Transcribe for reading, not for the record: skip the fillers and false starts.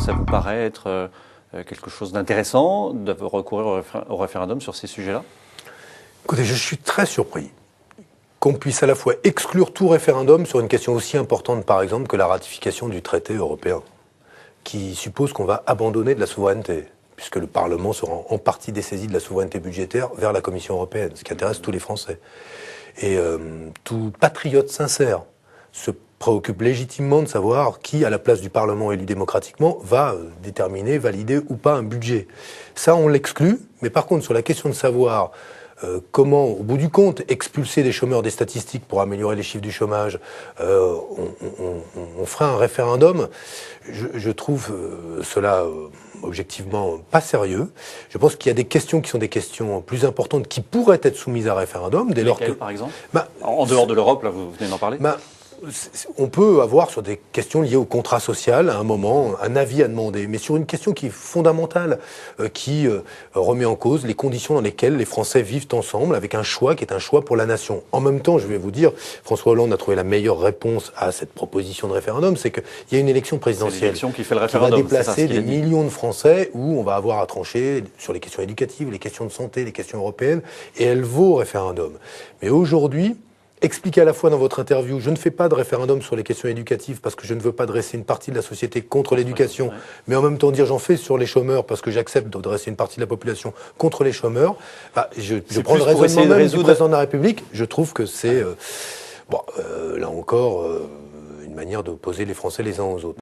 ça vous paraît être quelque chose d'intéressant de recourir au référendum sur ces sujets-là? Écoutez, je suis très surpris qu'on puisse à la fois exclure tout référendum sur une question aussi importante, par exemple, que la ratification du traité européen, qui suppose qu'on va abandonner de la souveraineté, puisque le Parlement sera en partie dessaisi de la souveraineté budgétaire vers la Commission européenne, ce qui intéresse tous les Français. Et tout patriote sincère se préoccupe légitimement de savoir qui, à la place du Parlement élu démocratiquement, va déterminer, valider ou pas un budget. Ça, on l'exclut, mais par contre, sur la question de savoir comment, au bout du compte, expulser des chômeurs des statistiques pour améliorer les chiffres du chômage, on fera un référendum. Je trouve cela objectivement pas sérieux. Je pense qu'il y a des questions qui sont des questions plus importantes qui pourraient être soumises à référendum. Dès lors que, par exemple en dehors de l'Europe, là, vous venez d'en parler. On peut avoir sur des questions liées au contrat social, à un moment, un avis à demander. Mais sur une question qui est fondamentale, qui remet en cause les conditions dans lesquelles les Français vivent ensemble, avec un choix qui est un choix pour la nation. En même temps, je vais vous dire, François Hollande a trouvé la meilleure réponse à cette proposition de référendum, c'est qu'il y a une élection présidentielle qui fait le référendum, qui va déplacer des millions de Français où on va avoir à trancher sur les questions éducatives, les questions de santé, les questions européennes, et elle vaut référendum. Mais aujourd'hui, expliquez à la fois dans votre interview, je ne fais pas de référendum sur les questions éducatives parce que je ne veux pas dresser une partie de la société contre l'éducation, mais en même temps dire j'en fais sur les chômeurs parce que j'accepte de dresser une partie de la population contre les chômeurs. Je prends le raisonnement même du président de la République. Je trouve que c'est, là encore, une manière d'opposer les Français les uns aux autres.